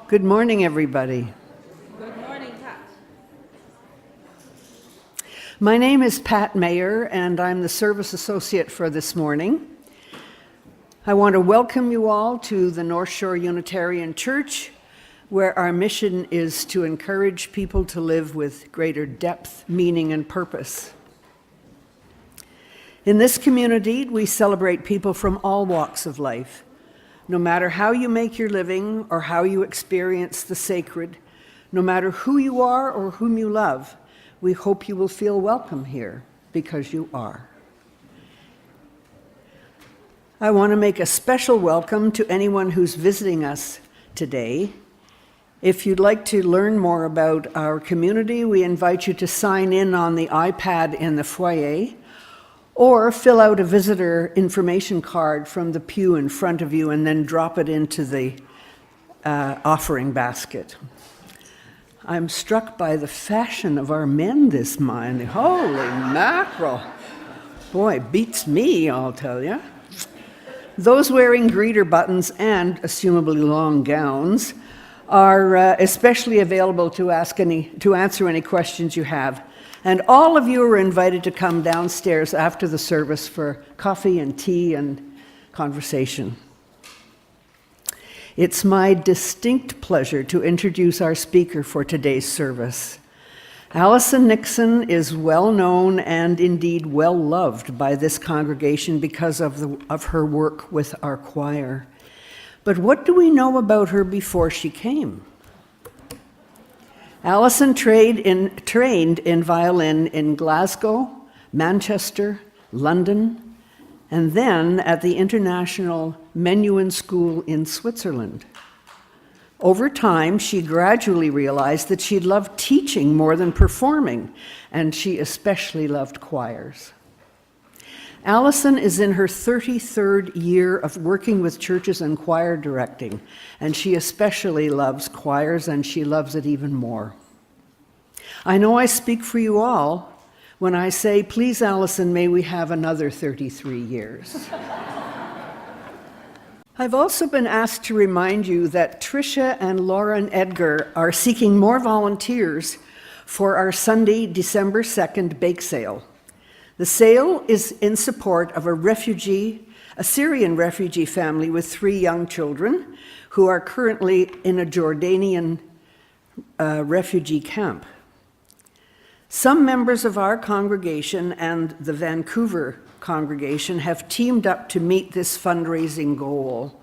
Good morning, everybody. Good morning, Pat. My name is Pat Mayer, and I'm the service associate for this morning. I want to welcome you all to the North Shore Unitarian Church, where our mission is to encourage people to live with greater depth, meaning, and purpose. In this community, we celebrate people from all walks of life. No matter how you make your living or how you experience the sacred, no matter who you are or whom you love, we hope you will feel welcome here because you are. I want to make a special welcome to anyone who's visiting us today. If you'd like to learn more about our community, we invite you to sign in on the iPad in the foyer, or fill out a visitor information card from the pew in front of you and then drop it into the offering basket. I'm struck by the fashion of our men this morning. Holy mackerel. Boy, beats me, I'll tell you. Those wearing greeter buttons and assumably long gowns are especially available to answer any questions you have. And all of you are invited to come downstairs after the service for coffee and tea and conversation. It's my distinct pleasure to introduce our speaker for today's service. Allison Nixon is well known and indeed well loved by this congregation because of her work with our choir. But what do we know about her before she came? Allison trained in violin in Glasgow, Manchester, London, and then at the International Menuhin School in Switzerland. Over time, she gradually realized that she loved teaching more than performing, and she especially loved choirs. Allison is in her 33rd year of working with churches and choir directing, and she especially loves choirs, and she loves it even more. I know I speak for you all when I say, please, Allison, may we have another 33 years. I've also been asked to remind you that Tricia and Lauren Edgar are seeking more volunteers for our Sunday, December 2nd bake sale. The sale is in support of a Syrian refugee family with 3 young children who are currently in a Jordanian refugee camp. Some members of our congregation and the Vancouver congregation have teamed up to meet this fundraising goal.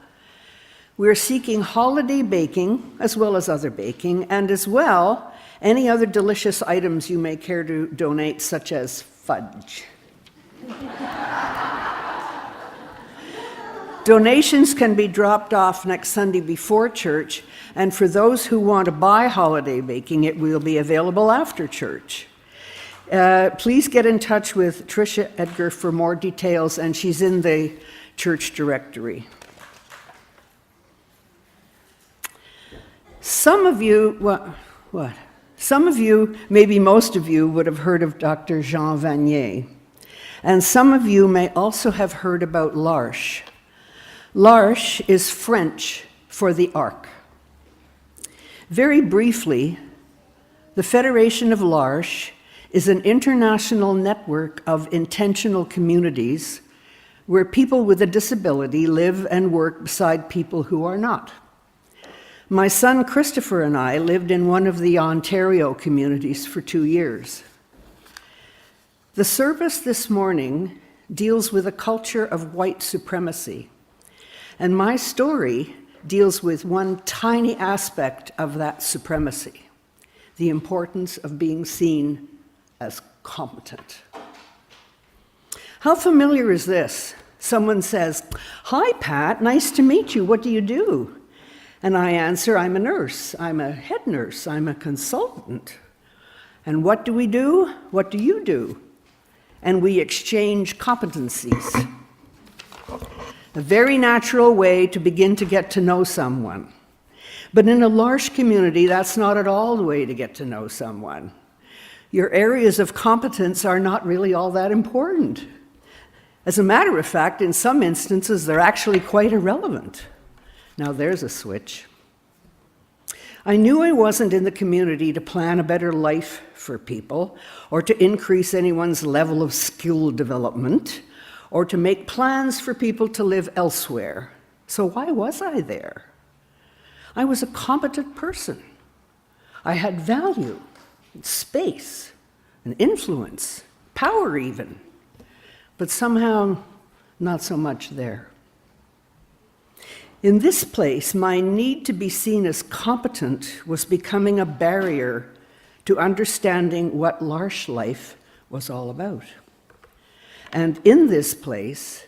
We're seeking holiday baking, as well as other baking, and as well, any other delicious items you may care to donate, such as fudge. Donations can be dropped off next Sunday before church, and for those who want to buy holiday baking, it will be available after church. Please get in touch with Tricia Edgar for more details, and she's in the church directory. Some of you, maybe most of you, would have heard of Dr. Jean Wagner. And some of you may also have heard about l'Arche. L'Arche is French for the Ark. Very briefly, the Federation of l'Arche is an international network of intentional communities where people with a disability live and work beside people who are not. My son Christopher and I lived in one of the Ontario communities for 2 years. The service this morning deals with a culture of white supremacy, and my story deals with one tiny aspect of that supremacy, the importance of being seen as competent. How familiar is this? Someone says, "Hi, Pat, nice to meet you. What do you do?" And I answer, "I'm a nurse. I'm a head nurse. I'm a consultant." And what do we do? What do you do? And we exchange competencies. A very natural way to begin to get to know someone. But in a large community, that's not at all the way to get to know someone. Your areas of competence are not really all that important. As a matter of fact, in some instances, they're actually quite irrelevant. Now there's a switch. I knew I wasn't in the community to plan a better life for people, or to increase anyone's level of skill development, or to make plans for people to live elsewhere. So why was I there? I was a competent person. I had value, space, and influence, power even, but somehow not so much there. In this place, my need to be seen as competent was becoming a barrier to understanding what L'Arche life was all about. And in this place,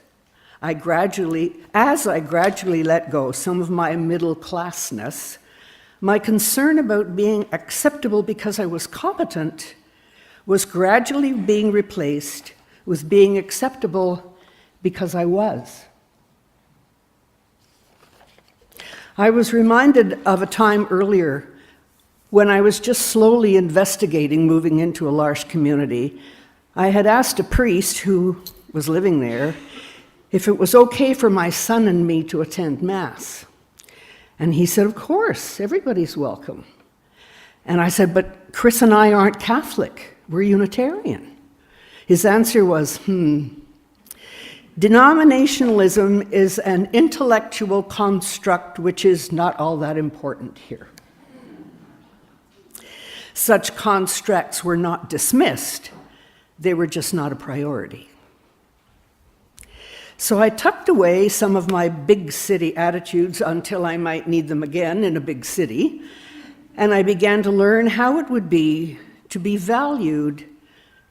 as I gradually let go some of my middle-classness, my concern about being acceptable because I was competent was gradually being replaced with being acceptable because I was. I was reminded of a time earlier when I was just slowly investigating moving into a L'Arche community. I had asked a priest who was living there if it was okay for my son and me to attend Mass. And he said, of course, everybody's welcome. And I said, but Chris and I aren't Catholic, we're Unitarian. His answer was, denominationalism is an intellectual construct which is not all that important here. Such constructs were not dismissed, they were just not a priority. So I tucked away some of my big city attitudes until I might need them again in a big city, and I began to learn how it would be to be valued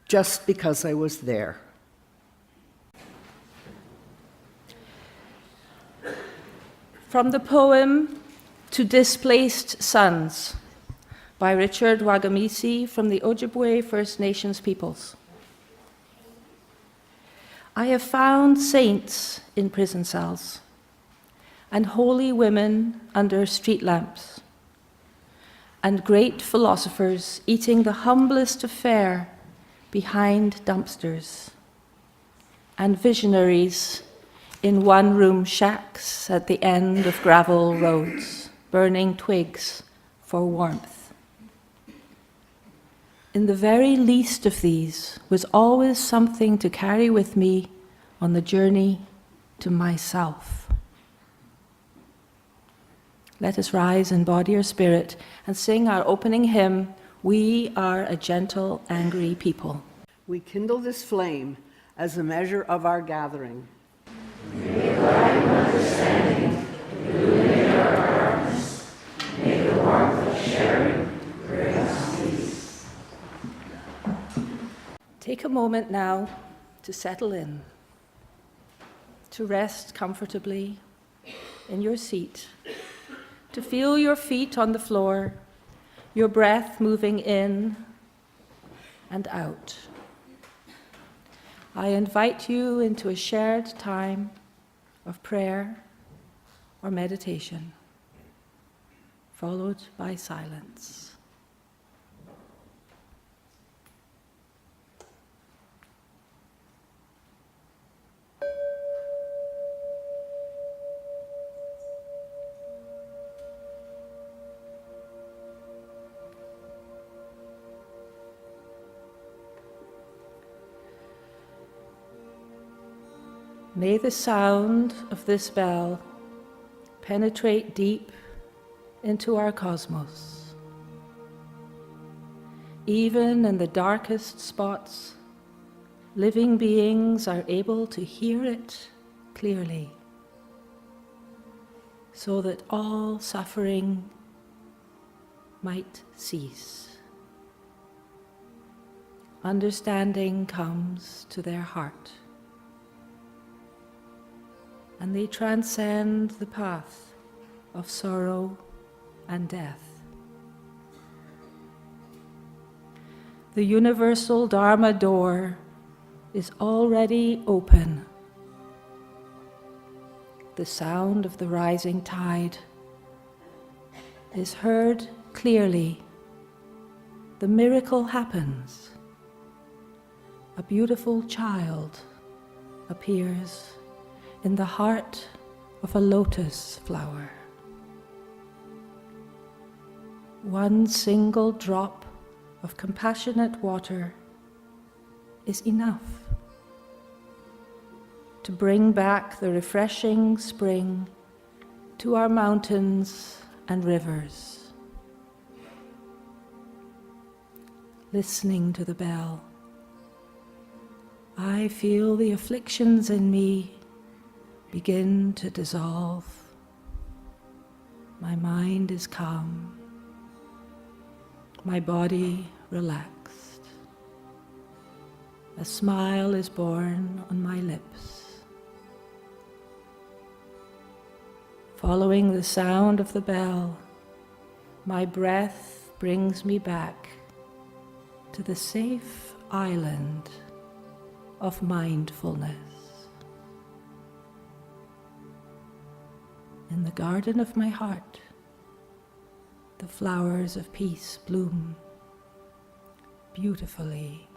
just because I was there. From the poem To Displaced Sons by Richard Wagamisi from the Ojibwe First Nations peoples. I have found saints in prison cells and holy women under street lamps and great philosophers eating the humblest of fare behind dumpsters and visionaries in one-room shacks at the end of gravel roads, burning twigs for warmth. In the very least of these was always something to carry with me on the journey to myself. Let us rise in body or spirit and sing our opening hymn, We Are a Gentle, Angry People. We kindle this flame as a measure of our gathering. May the light of understanding illuminate our darkness. May the warmth of sharing bring us peace. Take a moment now to settle in, to rest comfortably in your seat, to feel your feet on the floor, your breath moving in and out. I invite you into a shared time of prayer or meditation, followed by silence. May the sound of this bell penetrate deep into our cosmos. Even in the darkest spots, living beings are able to hear it clearly, so that all suffering might cease. Understanding comes to their heart, and they transcend the path of sorrow and death. The universal Dharma door is already open. The sound of the rising tide is heard clearly. The miracle happens. A beautiful child appears in the heart of a lotus flower. One single drop of compassionate water is enough to bring back the refreshing spring to our mountains and rivers. Listening to the bell, I feel the afflictions in me begin to dissolve. My mind is calm, my body relaxed. A smile is born on my lips. Following the sound of the bell, my breath brings me back to the safe island of mindfulness. In the garden of my heart, the flowers of peace bloom beautifully.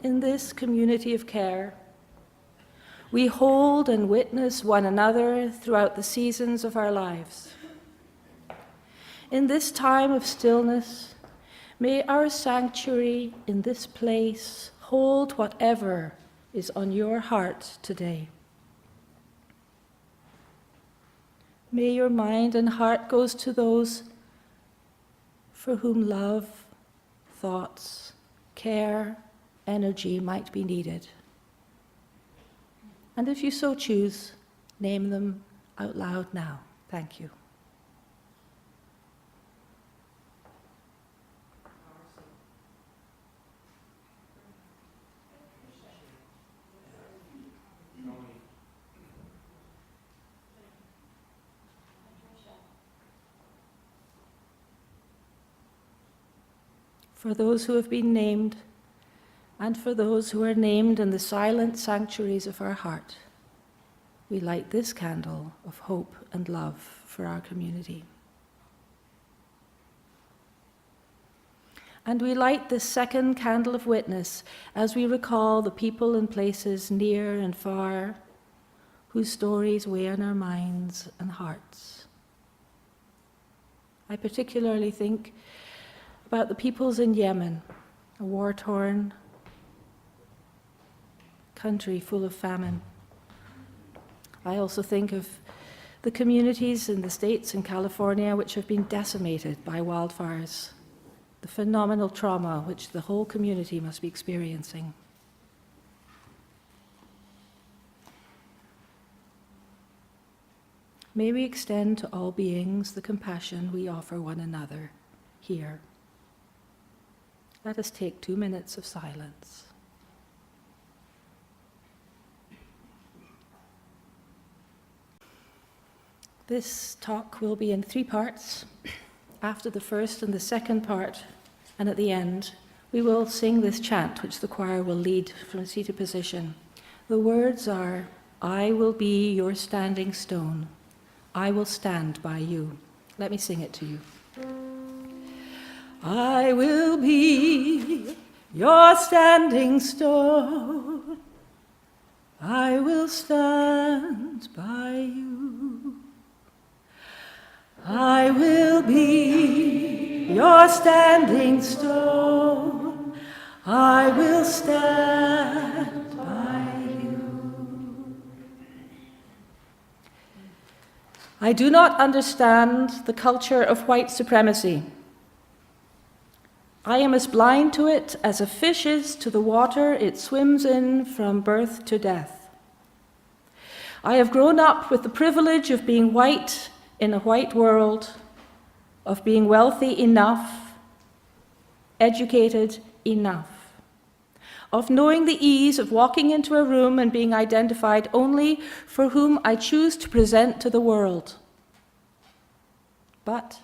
In this community of care, we hold and witness one another throughout the seasons of our lives. In this time of stillness, may our sanctuary in this place hold whatever is on your heart today. May your mind and heart go to those for whom love, thoughts, care, energy might be needed. And if you so choose, name them out loud now. Thank you. For those who have been named, and for those who are named in the silent sanctuaries of our heart, we light this candle of hope and love for our community. And we light this second candle of witness as we recall the people and places near and far whose stories weigh on our minds and hearts. I particularly think about the peoples in Yemen, a war-torn country full of famine. I also think of the communities in the States and California which have been decimated by wildfires, the phenomenal trauma which the whole community must be experiencing. May we extend to all beings the compassion we offer one another here. Let us take 2 minutes of silence. This talk will be in 3 parts. After the first and the second part, and at the end, we will sing this chant, which the choir will lead from a seated position. The words are, "I will be your standing stone. I will stand by you." Let me sing it to you. I will be your standing stone. I will stand by you. I will be your standing stone. I will stand by you. I do not understand the culture of white supremacy. I am as blind to it as a fish is to the water it swims in from birth to death. I have grown up with the privilege of being white in a white world, of being wealthy enough, educated enough, of knowing the ease of walking into a room and being identified only for whom I choose to present to the world. But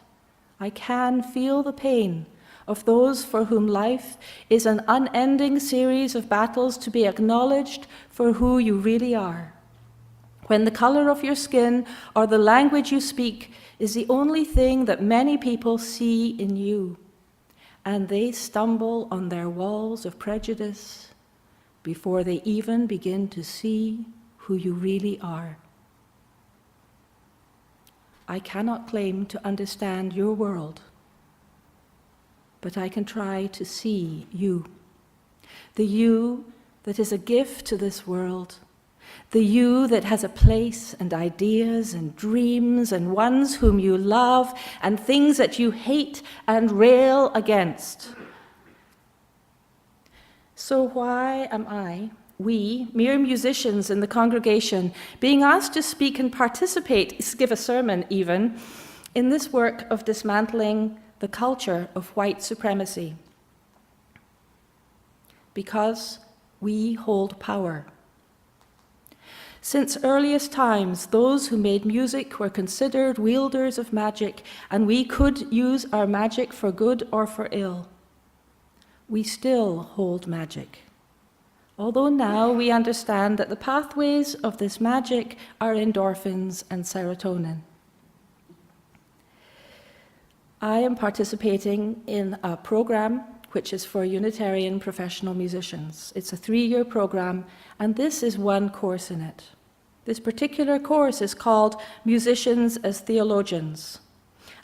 I can feel the pain of those for whom life is an unending series of battles to be acknowledged for who you really are. When the color of your skin or the language you speak is the only thing that many people see in you, and they stumble on their walls of prejudice before they even begin to see who you really are. I cannot claim to understand your world, but I can try to see you, the you that is a gift to this world, the you that has a place and ideas and dreams and ones whom you love and things that you hate and rail against. So why am we, mere musicians in the congregation, being asked to speak and participate, give a sermon even, in this work of dismantling the culture of white supremacy? Because we hold power. Since earliest times, those who made music were considered wielders of magic, and we could use our magic for good or for ill. We still hold magic, although now we understand that the pathways of this magic are endorphins and serotonin. I am participating in a program which is for Unitarian professional musicians. It's a 3-year program, and this is one course in it. This particular course is called Musicians as Theologians.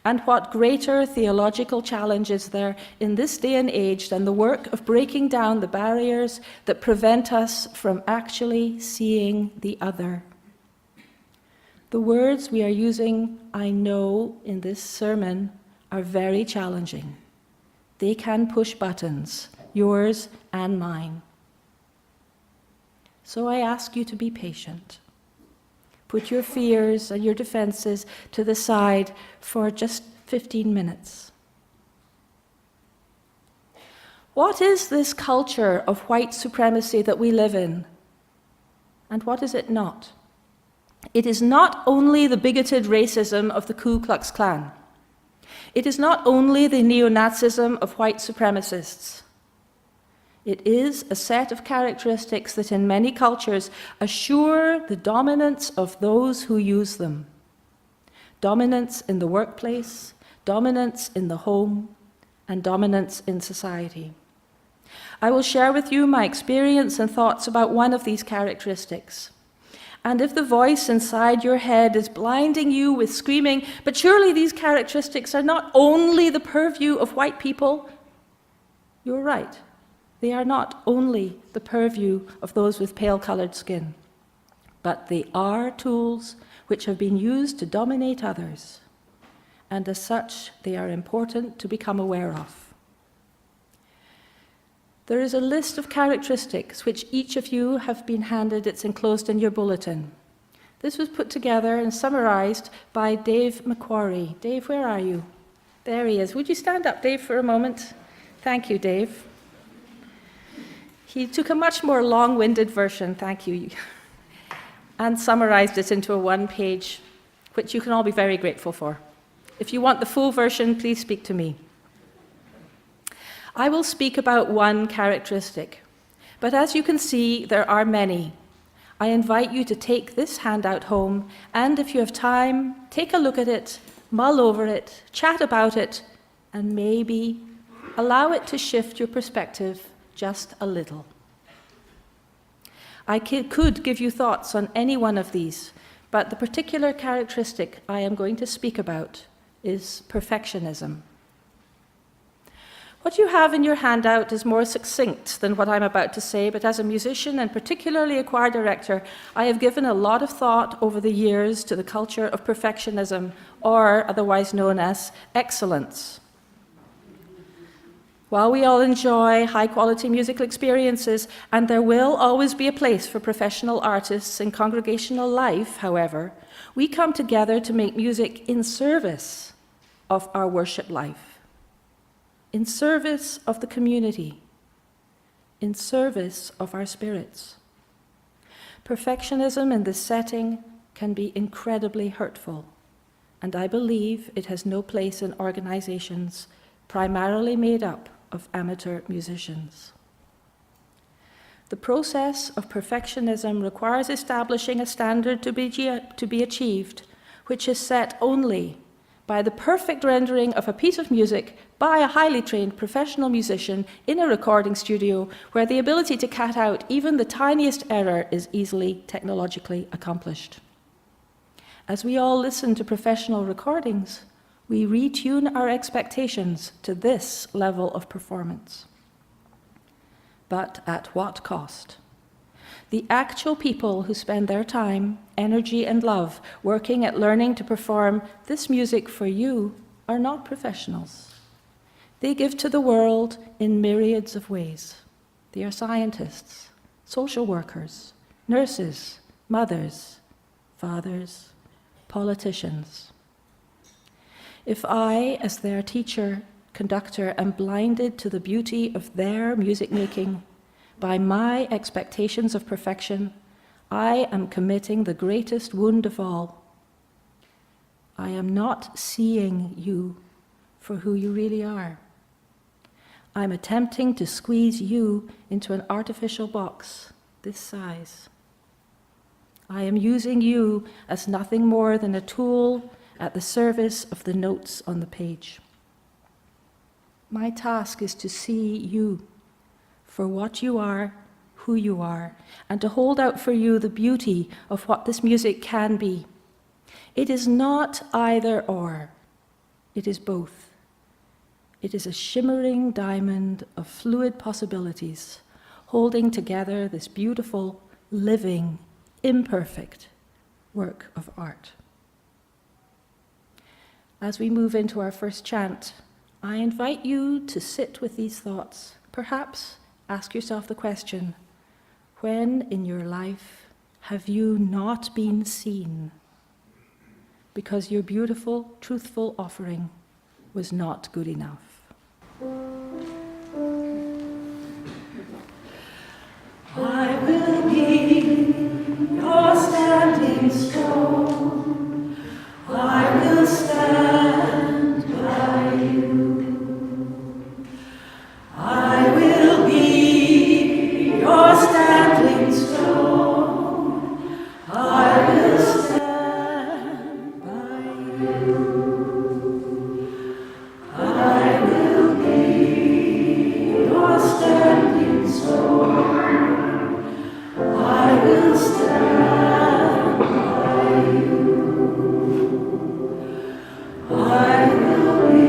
And what greater theological challenge is there in this day and age than the work of breaking down the barriers that prevent us from actually seeing the other? The words we are using, I know, in this sermon are very challenging. They can push buttons, yours and mine. So I ask you to be patient. Put your fears and your defenses to the side for just 15 minutes. What is this culture of white supremacy that we live in? And what is it not? It is not only the bigoted racism of the Ku Klux Klan. It is not only the neo-Nazism of white supremacists. It is a set of characteristics that in many cultures assure the dominance of those who use them. Dominance in the workplace, dominance in the home, and dominance in society. I will share with you my experience and thoughts about one of these characteristics. And if the voice inside your head is blinding you with screaming, but surely these characteristics are not only the purview of white people, you're right. They are not only the purview of those with pale-colored skin, but they are tools which have been used to dominate others, and as such, they are important to become aware of. There is a list of characteristics which each of you have been handed. It's enclosed in your bulletin. This was put together and summarized by Dave McQuarrie. Dave, where are you? There he is. Would you stand up, Dave, for a moment? Thank you, Dave. He took a much more long-winded version, thank you, and summarized it into a one-page, which you can all be very grateful for. If you want the full version, please speak to me. I will speak about one characteristic, but as you can see, there are many. I invite you to take this handout home, and if you have time, take a look at it, mull over it, chat about it, and maybe allow it to shift your perspective just a little. I could give you thoughts on any one of these, but the particular characteristic I am going to speak about is perfectionism. What you have in your handout is more succinct than what I'm about to say, but as a musician and particularly a choir director, I have given a lot of thought over the years to the culture of perfectionism, or otherwise known as excellence. While we all enjoy high-quality musical experiences, and there will always be a place for professional artists in congregational life, however, we come together to make music in service of our worship life, in service of the community, in service of our spirits. Perfectionism in this setting can be incredibly hurtful, and I believe it has no place in organizations primarily made up of amateur musicians. The process of perfectionism requires establishing a standard to be achieved, which is set only by the perfect rendering of a piece of music by a highly trained professional musician in a recording studio where the ability to cut out even the tiniest error is easily technologically accomplished. As we all listen to professional recordings, we retune our expectations to this level of performance. But at what cost? The actual people who spend their time, energy, and love working at learning to perform this music for you are not professionals. They give to the world in myriads of ways. They are scientists, social workers, nurses, mothers, fathers, politicians. If I, as their teacher, conductor, am blinded to the beauty of their music making by my expectations of perfection, I am committing the greatest wound of all. I am not seeing you for who you really are. I'm attempting to squeeze you into an artificial box this size. I am using you as nothing more than a tool at the service of the notes on the page. My task is to see you for what you are, who you are, and to hold out for you the beauty of what this music can be. It is not either or, it is both. It is a shimmering diamond of fluid possibilities, holding together this beautiful, living, imperfect work of art. As we move into our first chant, I invite you to sit with these thoughts. Perhaps ask yourself the question, when in your life have you not been seen because your beautiful, truthful offering was not good enough? I will be your standing stone. I will stand by you. I will be your standing stone. I will stand by you. I will be your standing stone. I will stand by you. I will be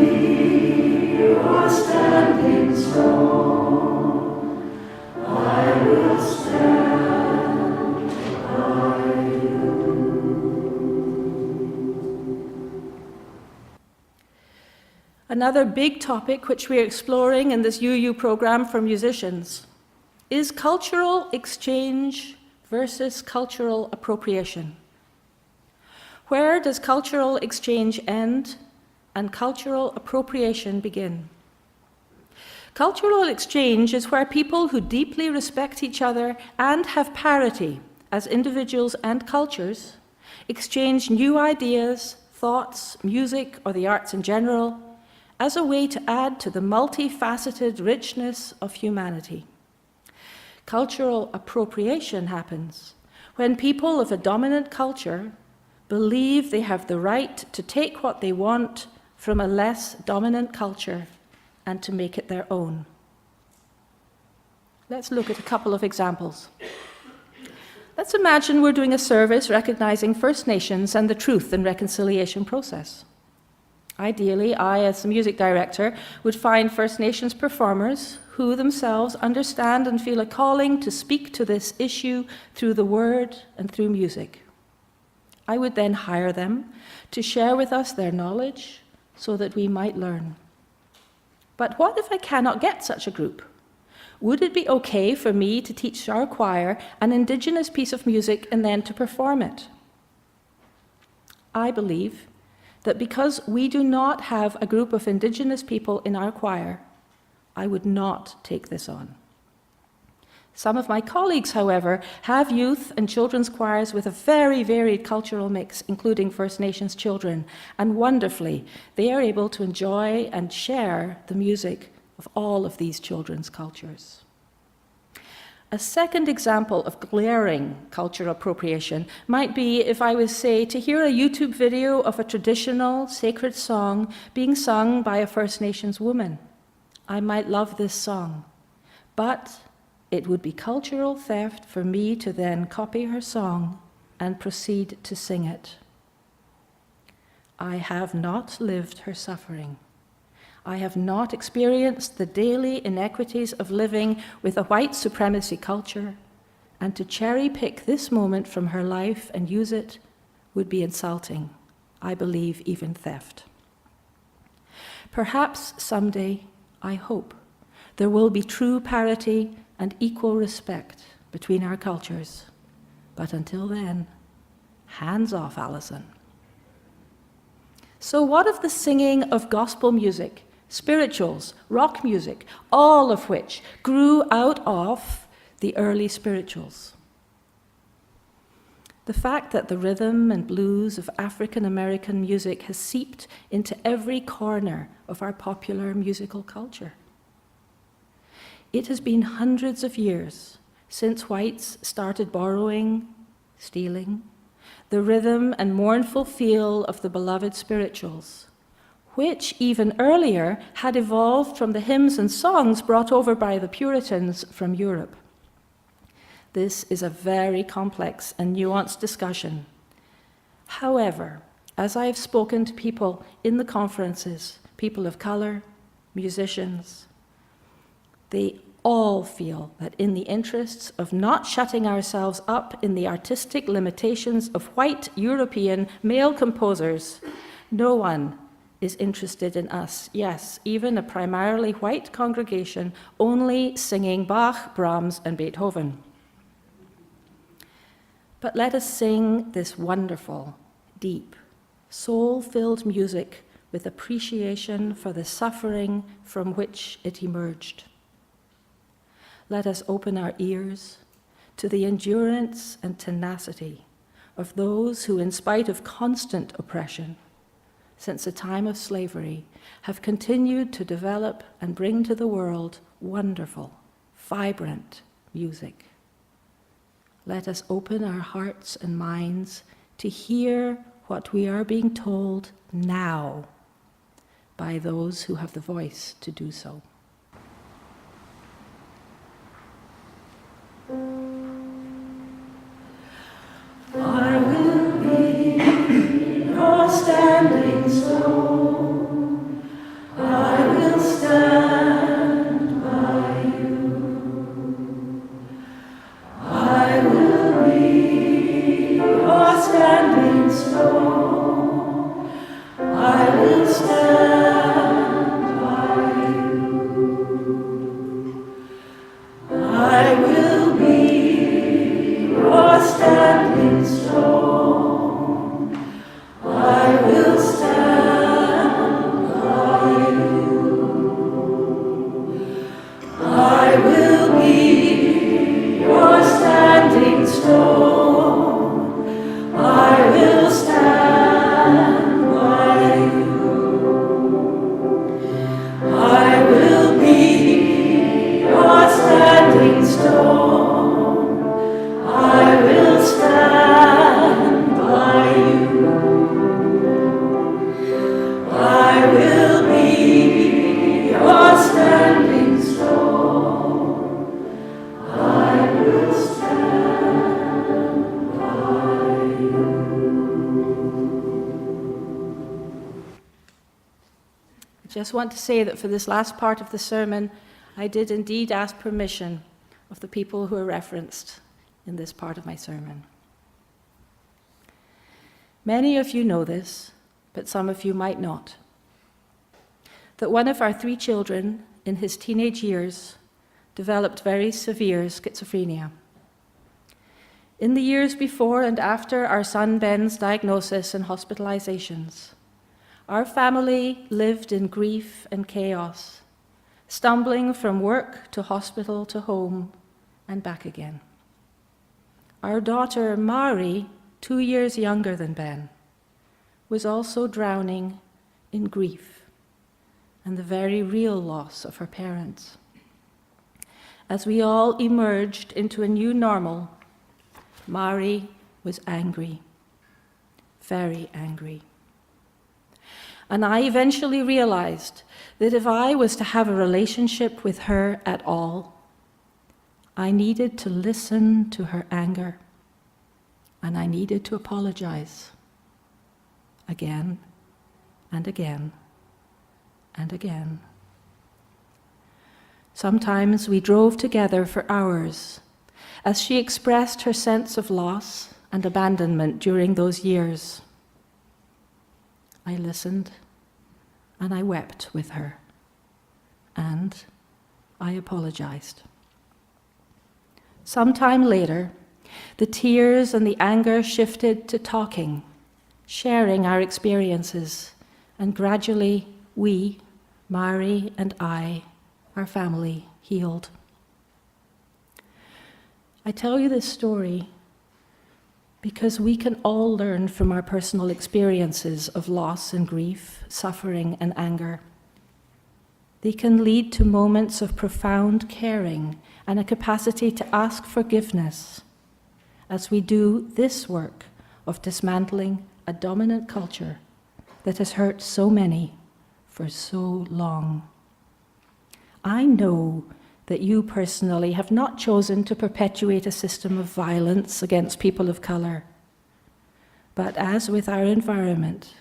your standing stone. I will stand by you. Another big topic which we are exploring in this UU program for musicians is cultural exchange versus cultural appropriation. Where does cultural exchange end and cultural appropriation begin? Cultural exchange is where people who deeply respect each other and have parity as individuals and cultures exchange new ideas, thoughts, music, or the arts in general as a way to add to the multifaceted richness of humanity. Cultural appropriation happens when people of a dominant culture believe they have the right to take what they want from a less dominant culture and to make it their own. Let's look at a couple of examples. Let's imagine we're doing a service recognizing First Nations and the Truth and Reconciliation process. Ideally, I, as the music director, would find First Nations performers who themselves understand and feel a calling to speak to this issue through the word and through music. I would then hire them to share with us their knowledge so that we might learn. But what if I cannot get such a group? Would it be okay for me to teach our choir an Indigenous piece of music and then to perform it? I believe that because we do not have a group of Indigenous people in our choir, I would not take this on. Some of my colleagues, however, have youth and children's choirs with a very varied cultural mix, including First Nations children, and wonderfully, they are able to enjoy and share the music of all of these children's cultures. A second example of glaring cultural appropriation might be if I was, say, to hear a YouTube video of a traditional sacred song being sung by a First Nations woman. I might love this song, but it would be cultural theft for me to then copy her song and proceed to sing it. I have not lived her suffering. I have not experienced the daily inequities of living with a white supremacy culture, and to cherry-pick this moment from her life and use it would be insulting, I believe even theft. Perhaps someday, I hope, there will be true parity and equal respect between our cultures. But until then, hands off, Alison. So what of the singing of gospel music, spirituals, rock music, all of which grew out of the early spirituals? The fact that the rhythm and blues of African American music has seeped into every corner of our popular musical culture. It has been hundreds of years since whites started borrowing, stealing, the rhythm and mournful feel of the beloved spirituals, which even earlier had evolved from the hymns and songs brought over by the Puritans from Europe. This is a very complex and nuanced discussion. However, as I have spoken to people in the conferences, people of color, musicians, they all feel that in the interests of not shutting ourselves up in the artistic limitations of white European male composers, no one is interested in us, yes, even a primarily white congregation, only singing Bach, Brahms, and Beethoven. But let us sing this wonderful, deep, soul-filled music with appreciation for the suffering from which it emerged. Let us open our ears to the endurance and tenacity of those who, in spite of constant oppression, since the time of slavery, have continued to develop and bring to the world wonderful, vibrant music. Let us open our hearts and minds to hear what we are being told now by those who have the voice to do so. I will be your standing stone. I will stand by you. I will be your standing stone. I will stand by you. I will be your standing stone. I will stand by you. I will be your standing stone. I will stand by you. I will be your standing stone. I will stand by you. I will be your standing stone. I will stand by you. I just want to say that for this last part of the sermon, I did indeed ask permission of the people who are referenced in this part of my sermon. Many of you know this, but some of you might not. That one of our 3 children in his teenage years developed very severe schizophrenia. In the years before and after our son Ben's diagnosis and hospitalizations, our family lived in grief and chaos, stumbling from work to hospital to home, and back again. Our daughter, Mari, 2 years younger than Ben, was also drowning in grief and the very real loss of her parents. As we all emerged into a new normal, Mari was angry, very angry. And I eventually realized that if I was to have a relationship with her at all, I needed to listen to her anger, and I needed to apologize again and again and again. Sometimes we drove together for hours as she expressed her sense of loss and abandonment during those years. I listened and I wept with her, and I apologized. Sometime later, the tears and the anger shifted to talking, sharing our experiences, and gradually we, Mari and I, our family, healed. I tell you this story because we can all learn from our personal experiences of loss and grief, suffering and anger. They can lead to moments of profound caring and a capacity to ask forgiveness as we do this work of dismantling a dominant culture that has hurt so many for so long. I know that you personally have not chosen to perpetuate a system of violence against people of color. But as with our environment,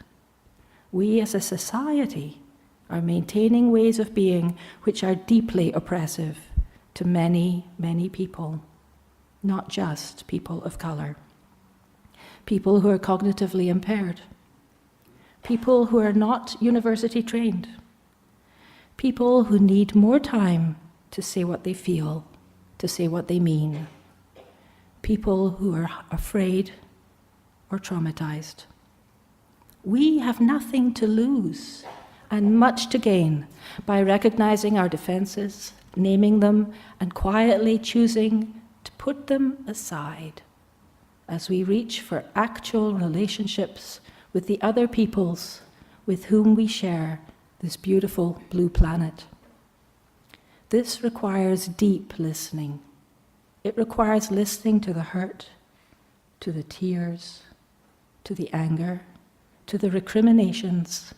we as a society are maintaining ways of being which are deeply oppressive to many, many people, not just people of color. People who are cognitively impaired, people who are not university trained, people who need more time to say what they feel, to say what they mean, people who are afraid or traumatized. We have nothing to lose and much to gain by recognizing our defenses, naming them, and quietly choosing to put them aside as we reach for actual relationships with the other peoples with whom we share this beautiful blue planet. This requires deep listening. It requires listening to the hurt, to the tears, to the anger, to the recriminations,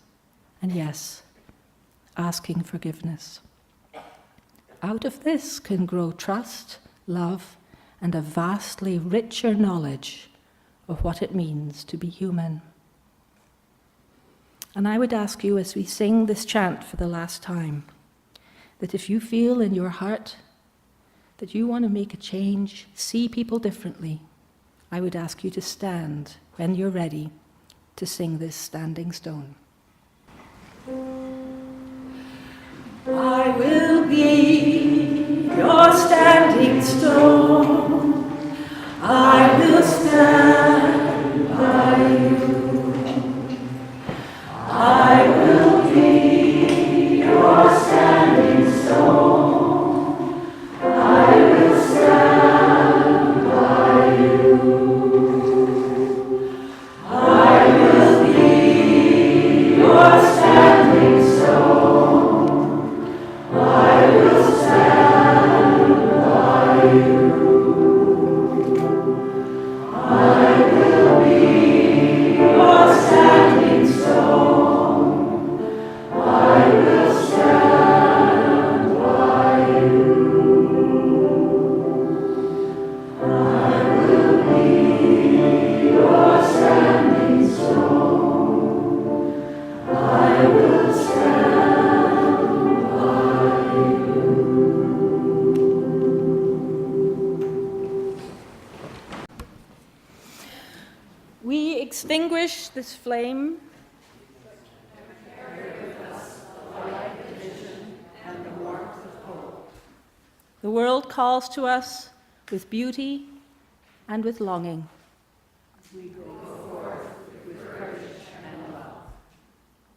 and yes, asking forgiveness. Out of this can grow trust, love, and a vastly richer knowledge of what it means to be human. And I would ask you, as we sing this chant for the last time, that if you feel in your heart that you want to make a change, see people differently, I would ask you to stand when you're ready to sing this Standing Stone. I will be your standing stone. I will stand by you. I will be your standing stone. I will stand by you. I will be your standing stone. I will stand by you. I will be your standing stone. I will stand by you. I will be your standing stone. I will stand by you. We extinguish this flame the world calls to us with beauty and with longing. We go forth with courage and love.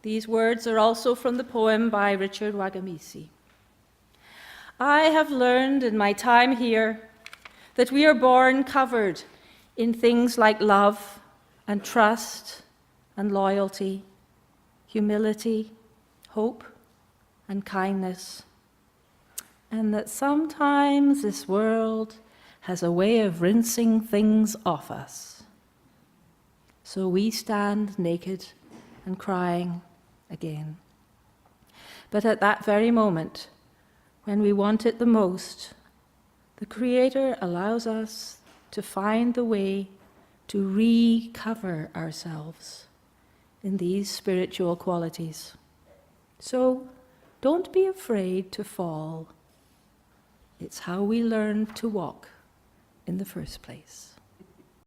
These words are also from the poem by Richard Wagamisi. I have learned in my time here that we are born covered in things like love and trust and loyalty, humility, hope, and kindness, and that sometimes this world has a way of rinsing things off us. So we stand naked and crying again. But at that very moment, when we want it the most, the Creator allows us to find the way to recover ourselves in these spiritual qualities. So don't be afraid to fall. It's how we learn to walk in the first place.